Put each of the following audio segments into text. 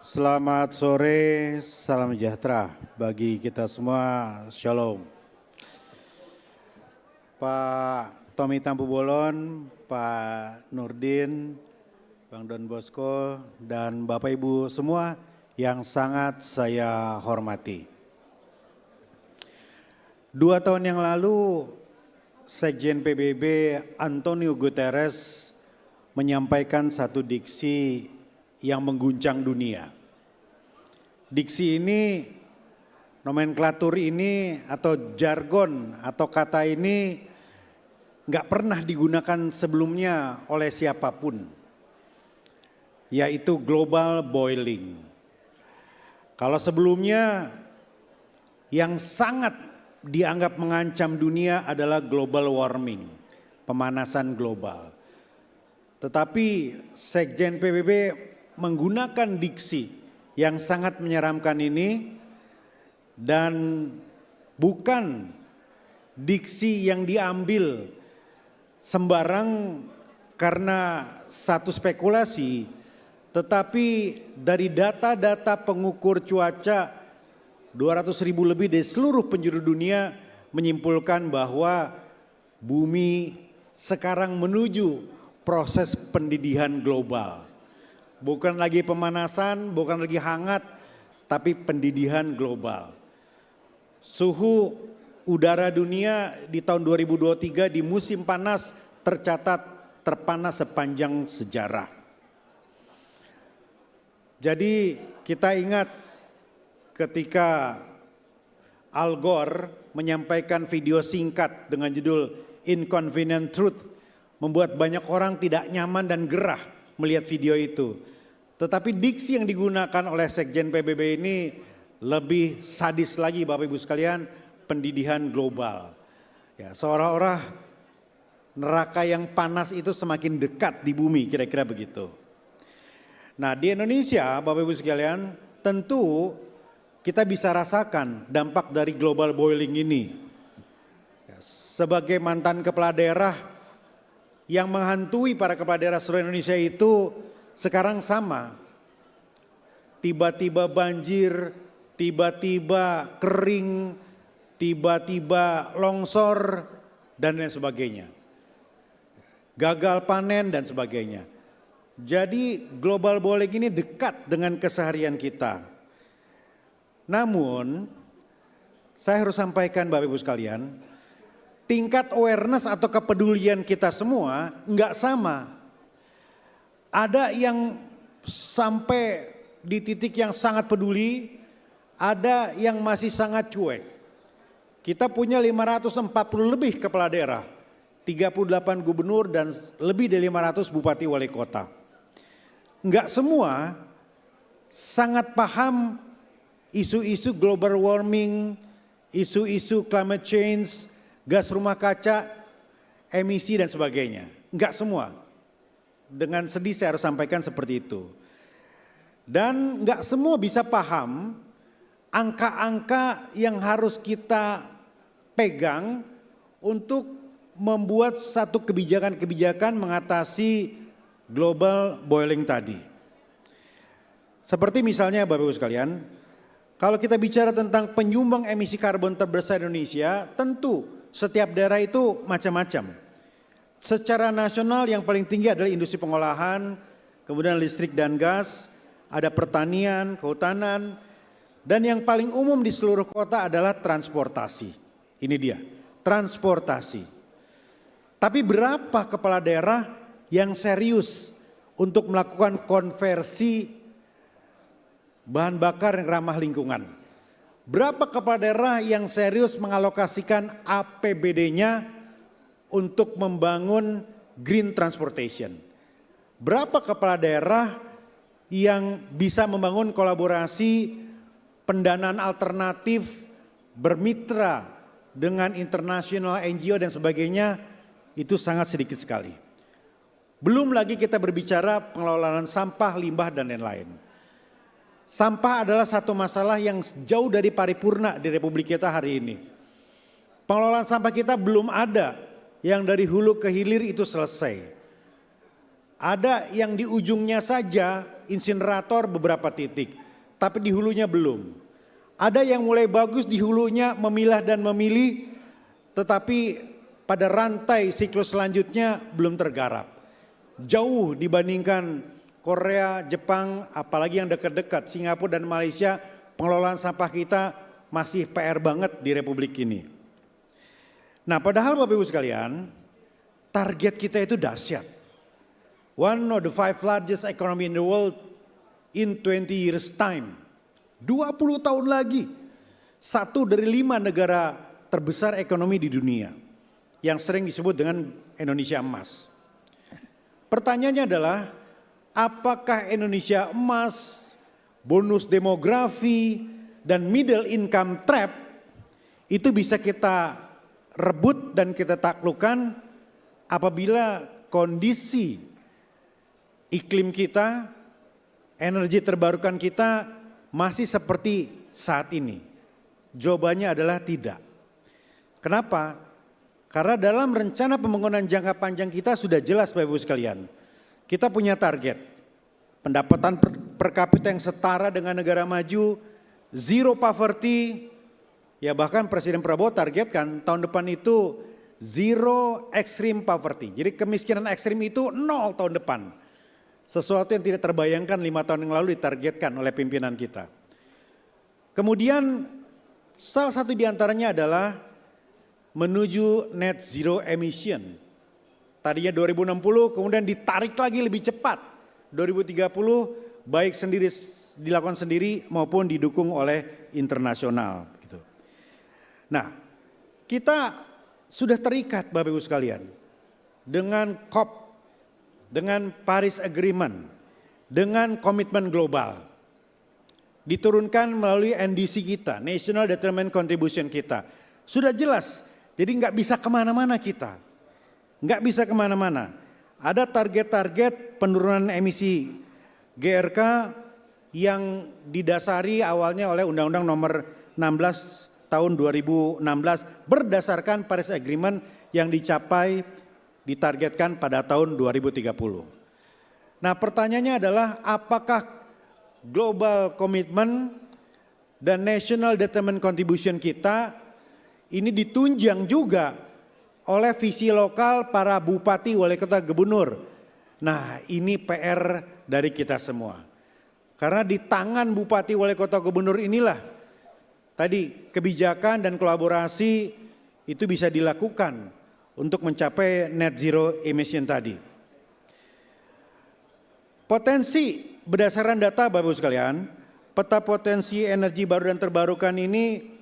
Selamat sore, salam sejahtera bagi kita semua, Shalom. Pak Tommy Tampu Bolon, Pak Nurdin, Bang Don Bosco, dan Bapak Ibu semua yang sangat saya hormati. 2 tahun yang lalu, Sekjen PBB Antonio Guterres menyampaikan satu diksi yang mengguncang dunia. Diksi ini, nomenklatur ini atau jargon atau kata ini nggak pernah digunakan sebelumnya oleh siapapun, yaitu global boiling. Kalau sebelumnya yang sangat dianggap mengancam dunia adalah global warming, pemanasan global. Tetapi Sekjen PBB menggunakan diksi yang sangat menyeramkan ini, dan bukan diksi yang diambil sembarang karena satu spekulasi, tetapi dari data-data pengukur cuaca 200.000 lebih di seluruh penjuru dunia menyimpulkan bahwa bumi sekarang menuju proses pendidihan global. Bukan lagi pemanasan, bukan lagi hangat, tapi pendidihan global. Suhu udara dunia di tahun 2023 di musim panas tercatat terpanas sepanjang sejarah. Jadi kita ingat ketika Al Gore menyampaikan video singkat dengan judul Inconvenient Truth, membuat banyak orang tidak nyaman dan gerah melihat video itu. Tetapi diksi yang digunakan oleh Sekjen PBB ini lebih sadis lagi, Bapak Ibu sekalian, pendidihan global. Ya, seolah-olah neraka yang panas itu semakin dekat di bumi, kira-kira begitu. Nah, di Indonesia, Bapak Ibu sekalian, tentu kita bisa rasakan dampak dari global boiling ini. Ya, sebagai mantan kepala daerah, yang menghantui para kepala daerah seluruh Indonesia itu sekarang sama. Tiba-tiba banjir, tiba-tiba kering, tiba-tiba longsor, dan lain sebagainya. Gagal panen dan sebagainya. Jadi global boiling ini dekat dengan keseharian kita. Namun, saya harus sampaikan Bapak Ibu sekalian, tingkat awareness atau kepedulian kita semua enggak sama. Ada yang sampai di titik yang sangat peduli, ada yang masih sangat cuek. Kita punya 540 lebih kepala daerah, 38 gubernur dan lebih dari 500 bupati wali kota. Enggak semua sangat paham isu-isu global warming, isu-isu climate change, gas rumah kaca, emisi dan sebagainya. Enggak semua. Dengan sedih saya harus sampaikan seperti itu. Dan enggak semua bisa paham angka-angka yang harus kita pegang untuk membuat satu kebijakan-kebijakan mengatasi global boiling tadi. Seperti misalnya Bapak Ibu sekalian, kalau kita bicara tentang penyumbang emisi karbon terbesar Indonesia, tentu setiap daerah itu macam-macam. Secara nasional yang paling tinggi adalah industri pengolahan, kemudian listrik dan gas, ada pertanian, kehutanan, dan yang paling umum di seluruh kota adalah transportasi. Ini dia, transportasi. Tapi berapa kepala daerah yang serius untuk melakukan konversi bahan bakar yang ramah lingkungan? Berapa kepala daerah yang serius mengalokasikan APBD-nya untuk membangun green transportation? Berapa kepala daerah yang bisa membangun kolaborasi pendanaan alternatif, bermitra dengan internasional NGO dan sebagainya? Itu sangat sedikit sekali. Belum lagi kita berbicara pengelolaan sampah, limbah dan lain-lain. Sampah adalah satu masalah yang jauh dari paripurna di Republik kita hari ini. Pengelolaan sampah kita belum ada yang dari hulu ke hilir itu selesai. Ada yang di ujungnya saja insinerator beberapa titik, tapi di hulunya belum. Ada yang mulai bagus di hulunya memilah dan memilih, tetapi pada rantai siklus selanjutnya belum tergarap. Jauh dibandingkan Korea, Jepang, apalagi yang dekat-dekat, Singapura dan Malaysia, pengelolaan sampah kita masih PR banget di Republik ini. Nah, padahal Bapak Ibu sekalian, target kita itu dahsyat. One of the 5 largest economy in the world in 20 years time. 20 tahun lagi, 1 dari 5 negara terbesar ekonomi di dunia yang sering disebut dengan Indonesia emas. Pertanyaannya adalah, apakah Indonesia emas, bonus demografi, dan middle income trap itu bisa kita rebut dan kita taklukkan apabila kondisi iklim kita, energi terbarukan kita masih seperti saat ini? Jawabannya adalah tidak. Kenapa? Karena dalam rencana pembangunan jangka panjang kita sudah jelas Bapak Ibu sekalian. Kita punya target pendapatan per kapita yang setara dengan negara maju, zero poverty, ya bahkan Presiden Prabowo targetkan tahun depan itu zero extreme poverty. Jadi kemiskinan ekstrim itu 0 tahun depan. Sesuatu yang tidak terbayangkan 5 tahun yang lalu ditargetkan oleh pimpinan kita. Kemudian salah satu diantaranya adalah menuju net zero emission. Tadinya 2060 kemudian ditarik lagi lebih cepat. 2030 baik sendiri dilakukan sendiri maupun didukung oleh internasional. Gitu. Nah, kita sudah terikat Bapak Ibu sekalian dengan COP, dengan Paris Agreement, dengan komitmen global. Diturunkan melalui NDC kita, National Determined Contribution kita. Sudah jelas, jadi nggak bisa kemana-mana kita. Nggak bisa kemana-mana. Ada target-target penurunan emisi GRK yang didasari awalnya oleh Undang-Undang Nomor 16 tahun 2016 berdasarkan Paris Agreement yang ditargetkan pada tahun 2030. Nah, pertanyaannya adalah apakah global commitment dan national determined contribution kita ini ditunjang juga oleh visi lokal para bupati, wali kota, gubernur. Nah, ini PR dari kita semua. Karena di tangan bupati, wali kota, gubernur inilah tadi kebijakan dan kolaborasi itu bisa dilakukan untuk mencapai net zero emission tadi. Potensi berdasarkan data Bapak Ibu sekalian, peta potensi energi baru dan terbarukan ini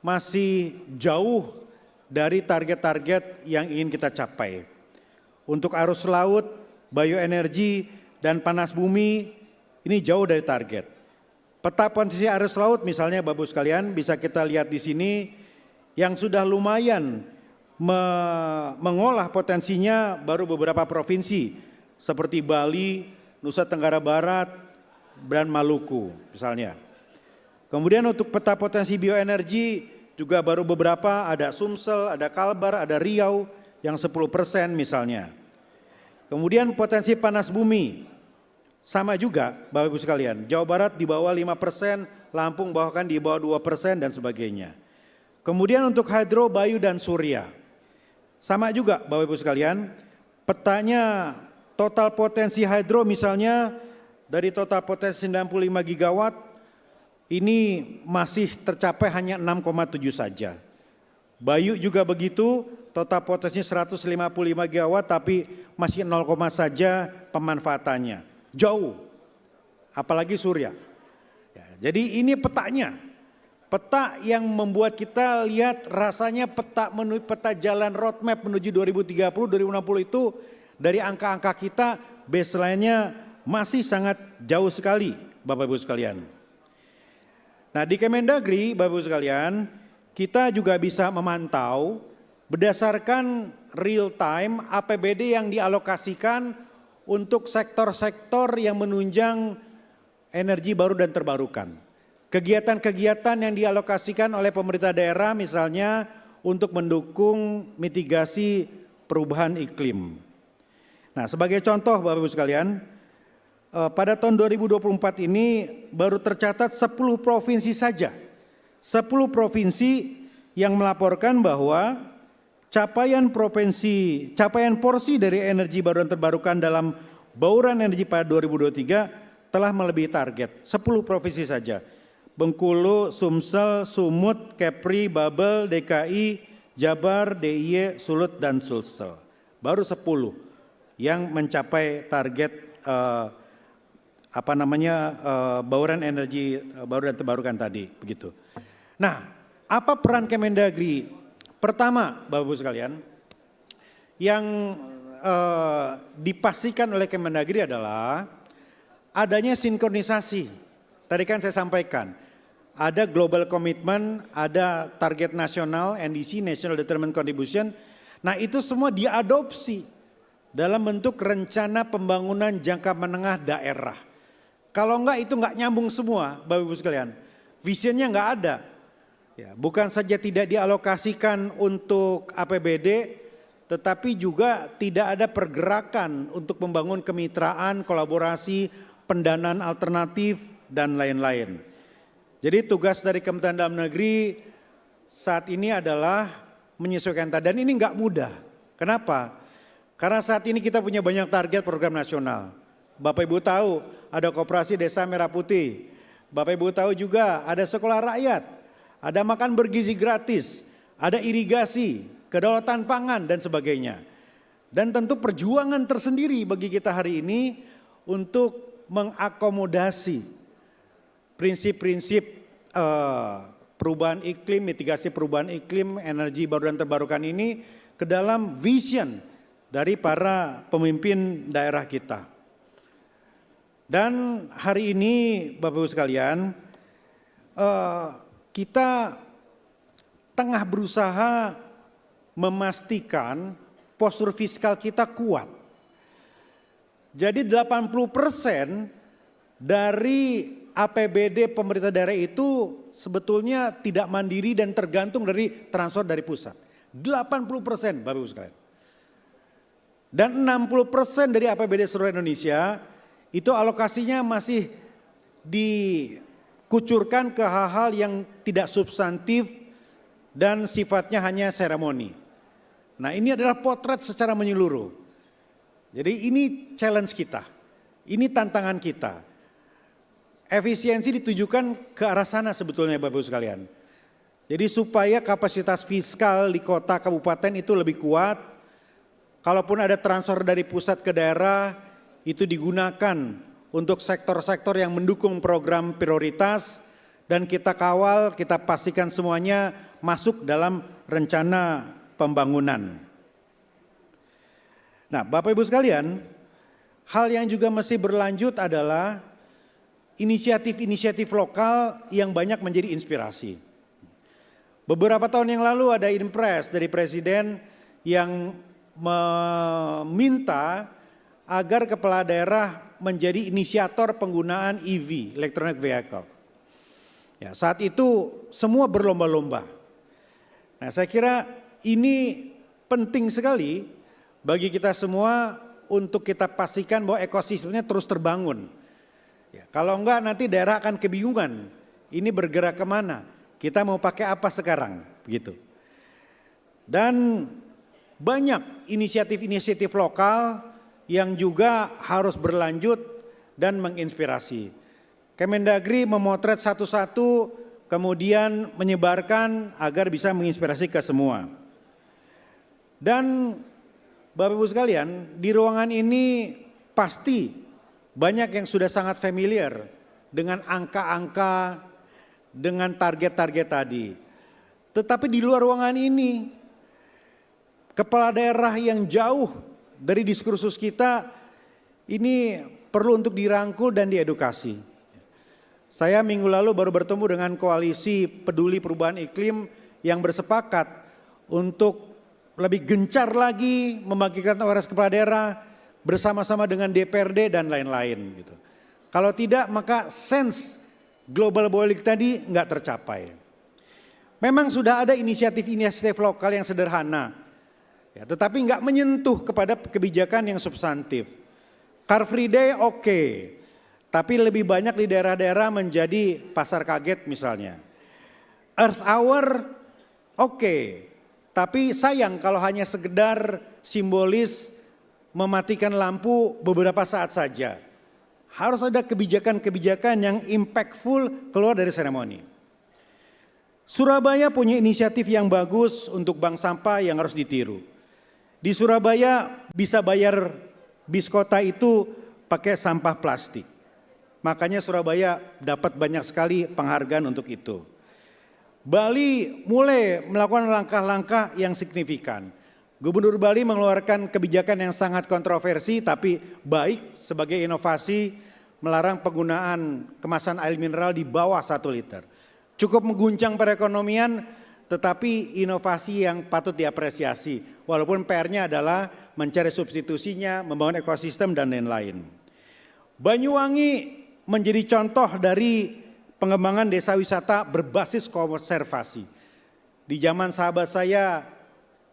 masih jauh dari target-target yang ingin kita capai. Untuk arus laut, bioenergi, dan panas bumi ini jauh dari target. Peta potensi arus laut misalnya Bapak Ibu sekalian bisa kita lihat di sini yang sudah lumayan mengolah potensinya baru beberapa provinsi seperti Bali, Nusa Tenggara Barat, dan Maluku misalnya. Kemudian untuk peta potensi bioenergi juga baru beberapa, ada Sumsel, ada Kalbar, ada Riau yang 10% misalnya. Kemudian potensi panas bumi sama juga Bapak Ibu sekalian, Jawa Barat di bawah 5%, Lampung bahkan di bawah 2% dan sebagainya. Kemudian untuk hidro, bayu, dan surya sama juga Bapak Ibu sekalian, petanya total potensi hidro misalnya dari total potensi 95 gigawatt ini masih tercapai hanya 6,7 saja. Bayu juga begitu, total potensi 155 gigawatt tapi masih 0, saja pemanfaatannya. Jauh, apalagi surya. Ya, jadi ini petanya. Peta yang membuat kita lihat rasanya peta jalan roadmap menuju 2030, 2060 itu dari angka-angka kita baseline-nya masih sangat jauh sekali Bapak Ibu sekalian. Nah di Kemendagri Bapak Ibu sekalian kita juga bisa memantau berdasarkan real time APBD yang dialokasikan untuk sektor-sektor yang menunjang energi baru dan terbarukan. Kegiatan-kegiatan yang dialokasikan oleh pemerintah daerah misalnya untuk mendukung mitigasi perubahan iklim. Nah sebagai contoh Bapak Ibu sekalian, pada tahun 2024 ini baru tercatat 10 provinsi saja. 10 provinsi yang melaporkan bahwa capaian porsi dari energi baru dan terbarukan dalam bauran energi pada 2023 telah melebihi target. 10 provinsi saja. Bengkulu, Sumsel, Sumut, Kepri, Babel, DKI, Jabar, DIY, Sulut, dan Sulsel. Baru 10 yang mencapai target bauran energi baru dan terbarukan tadi, begitu. Nah, apa peran Kemendagri? Pertama, Bapak Ibu sekalian, yang dipastikan oleh Kemendagri adalah adanya sinkronisasi. Tadi kan saya sampaikan, ada global commitment, ada target nasional, NDC, National Determined Contribution. Nah, itu semua diadopsi dalam bentuk rencana pembangunan jangka menengah daerah. Kalau enggak itu enggak nyambung semua, Bapak Ibu sekalian. Visionnya enggak ada. Ya, bukan saja tidak dialokasikan untuk APBD, tetapi juga tidak ada pergerakan untuk membangun kemitraan, kolaborasi, pendanaan alternatif, dan lain-lain. Jadi tugas dari Kementerian Dalam Negeri saat ini adalah menyesuaikan dan ini enggak mudah. Kenapa? Karena saat ini kita punya banyak target program nasional. Bapak Ibu tahu ada Koperasi Desa Merah Putih. Bapak Ibu tahu juga ada sekolah rakyat, ada makan bergizi gratis, ada irigasi, kedaulatan pangan dan sebagainya. Dan tentu perjuangan tersendiri bagi kita hari ini untuk mengakomodasi prinsip-prinsip perubahan iklim, mitigasi perubahan iklim, energi baru dan terbarukan ini ke dalam vision dari para pemimpin daerah kita. Dan hari ini Bapak Ibu sekalian, kita tengah berusaha memastikan postur fiskal kita kuat. Jadi 80% dari APBD pemerintah daerah itu sebetulnya tidak mandiri dan tergantung dari transfer dari pusat. 80% Bapak Ibu sekalian. Dan 60% dari APBD seluruh Indonesia itu alokasinya masih dikucurkan ke hal-hal yang tidak substantif dan sifatnya hanya seremoni. Nah, ini adalah potret secara menyeluruh. Jadi ini challenge kita, ini tantangan kita. Efisiensi ditujukan ke arah sana sebetulnya Bapak Ibu sekalian. Jadi supaya kapasitas fiskal di kota kabupaten itu lebih kuat. Kalaupun ada transfer dari pusat ke daerah, itu digunakan untuk sektor-sektor yang mendukung program prioritas dan kita kawal, kita pastikan semuanya masuk dalam rencana pembangunan. Nah, Bapak Ibu sekalian, hal yang juga masih berlanjut adalah inisiatif-inisiatif lokal yang banyak menjadi inspirasi. Beberapa tahun yang lalu ada impres dari Presiden yang meminta agar kepala daerah menjadi inisiator penggunaan EV, electronic vehicle. Ya, saat itu semua berlomba-lomba. Nah, saya kira ini penting sekali bagi kita semua untuk kita pastikan bahwa ekosistemnya terus terbangun. Ya, kalau enggak nanti daerah akan kebingungan, ini bergerak kemana, kita mau pakai apa sekarang, begitu. Dan banyak inisiatif-inisiatif lokal yang juga harus berlanjut dan menginspirasi. Kemendagri memotret satu-satu kemudian menyebarkan agar bisa menginspirasi ke semua. Dan Bapak Ibu sekalian, di ruangan ini pasti banyak yang sudah sangat familiar dengan angka-angka, dengan target-target tadi. Tetapi di luar ruangan ini, kepala daerah yang jauh dari diskursus kita ini perlu untuk dirangkul dan diedukasi. Saya minggu lalu baru bertemu dengan koalisi peduli perubahan iklim yang bersepakat untuk lebih gencar lagi membagikan awareness kepala daerah bersama-sama dengan DPRD dan lain-lain gitu. Kalau tidak maka sense global boiling tadi nggak tercapai. Memang sudah ada inisiatif-inisiatif lokal yang sederhana, ya, tetapi nggak menyentuh kepada kebijakan yang substantif. Car Free Day oke, tapi lebih banyak di daerah-daerah menjadi pasar kaget misalnya. Earth Hour oke, tapi sayang kalau hanya sekedar simbolis mematikan lampu beberapa saat saja. Harus ada kebijakan-kebijakan yang impactful keluar dari seremoni. Surabaya punya inisiatif yang bagus untuk bank sampah yang harus ditiru. Di Surabaya bisa bayar bis kota itu pakai sampah plastik. Makanya Surabaya dapat banyak sekali penghargaan untuk itu. Bali mulai melakukan langkah-langkah yang signifikan. Gubernur Bali mengeluarkan kebijakan yang sangat kontroversi tapi baik sebagai inovasi, melarang penggunaan kemasan air mineral di bawah 1 liter. Cukup mengguncang perekonomian tetapi inovasi yang patut diapresiasi. Walaupun PR-nya adalah mencari substitusinya, membangun ekosistem dan lain-lain. Banyuwangi menjadi contoh dari pengembangan desa wisata berbasis konservasi. Di zaman sahabat saya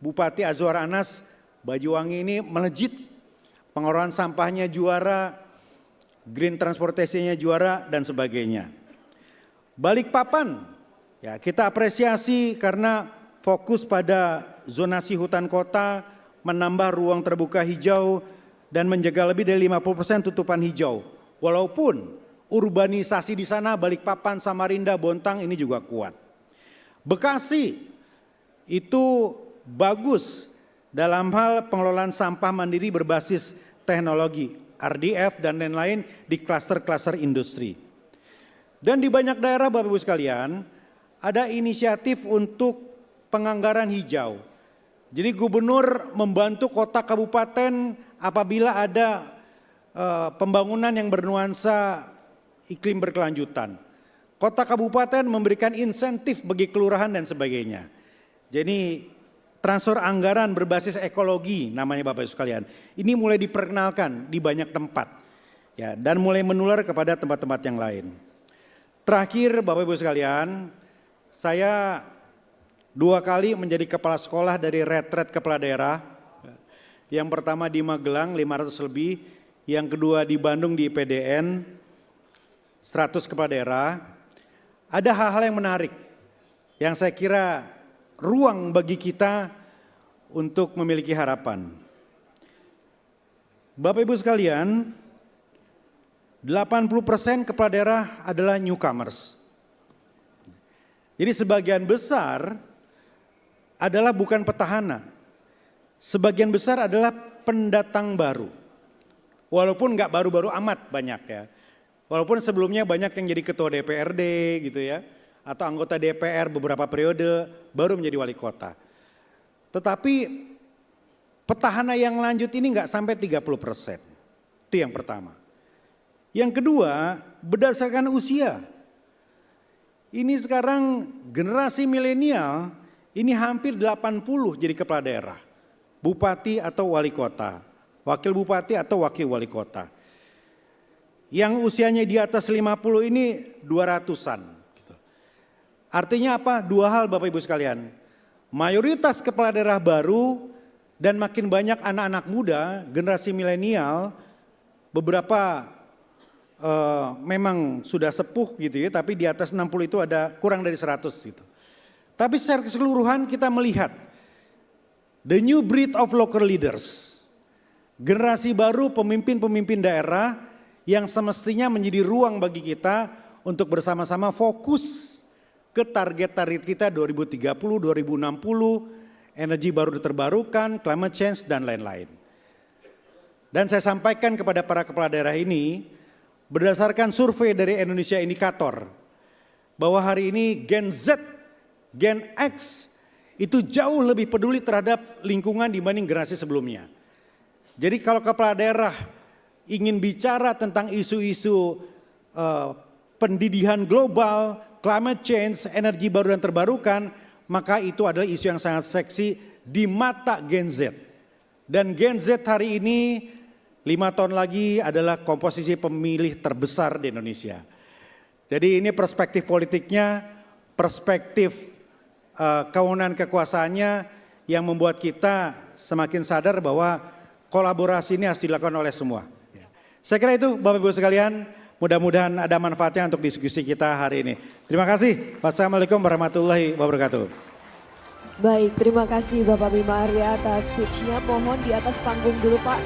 Bupati Azwar Anas, Banyuwangi ini melejit, pengelolaan sampahnya juara, green transportasinya juara dan sebagainya. Balikpapan, ya kita apresiasi karena fokus pada zonasi hutan kota, menambah ruang terbuka hijau dan menjaga lebih dari 50% tutupan hijau. Walaupun urbanisasi di sana Balikpapan, Samarinda, Bontang ini juga kuat. Bekasi itu bagus dalam hal pengelolaan sampah mandiri berbasis teknologi, RDF dan lain-lain di klaster-klaster industri. Dan di banyak daerah Bapak Ibu sekalian, ada inisiatif untuk penganggaran hijau. Jadi gubernur membantu kota kabupaten apabila ada pembangunan yang bernuansa iklim berkelanjutan. Kota kabupaten memberikan insentif bagi kelurahan dan sebagainya. Jadi transfer anggaran berbasis ekologi namanya Bapak Ibu sekalian. Ini mulai diperkenalkan di banyak tempat ya, dan mulai menular kepada tempat-tempat yang lain. Terakhir Bapak Ibu sekalian, saya 2 kali menjadi kepala sekolah dari retret kepala daerah. Yang pertama di Magelang 500 lebih, yang kedua di Bandung di IPDN 100 kepala daerah. Ada hal-hal yang menarik yang saya kira ruang bagi kita untuk memiliki harapan. Bapak Ibu sekalian, 80% kepala daerah adalah newcomers. Jadi sebagian besar adalah bukan petahana. Sebagian besar adalah pendatang baru. Walaupun nggak baru-baru amat banyak ya. Walaupun sebelumnya banyak yang jadi ketua DPRD gitu ya. Atau anggota DPR beberapa periode baru menjadi wali kota. Tetapi petahana yang lanjut ini nggak sampai 30%. Itu yang pertama. Yang kedua, berdasarkan usia. Ini sekarang generasi milenial ini hampir 80 jadi kepala daerah. Bupati atau wali kota, wakil bupati atau wakil wali kota. Yang usianya di atas 50 ini 200-an. Artinya apa? 2 hal Bapak Ibu sekalian. Mayoritas kepala daerah baru dan makin banyak anak-anak muda, generasi milenial, beberapa memang sudah sepuh gitu ya, tapi di atas 60 itu ada kurang dari 100 gitu. Tapi secara keseluruhan kita melihat the new breed of local leaders. Generasi baru pemimpin-pemimpin daerah yang semestinya menjadi ruang bagi kita untuk bersama-sama fokus ke target-target kita 2030, 2060, energi baru terbarukan, climate change dan lain-lain. Dan saya sampaikan kepada para kepala daerah ini, berdasarkan survei dari Indonesia Indikator, bahwa hari ini Gen Z, Gen X itu jauh lebih peduli terhadap lingkungan dibanding generasi sebelumnya. Jadi kalau kepala daerah ingin bicara tentang isu-isu pendidikan global, climate change, energi baru dan terbarukan, maka itu adalah isu yang sangat seksi di mata Gen Z. Dan Gen Z hari ini 5 tahun lagi adalah komposisi pemilih terbesar di Indonesia. Jadi ini perspektif politiknya, perspektif kewenangan kekuasaannya yang membuat kita semakin sadar bahwa kolaborasi ini harus dilakukan oleh semua. Saya kira itu Bapak Ibu sekalian, mudah-mudahan ada manfaatnya untuk diskusi kita hari ini. Terima kasih. Wassalamualaikum warahmatullahi wabarakatuh. Baik, terima kasih Bapak Bima Arya atas speech-nya. Mohon di atas panggung dulu Pak.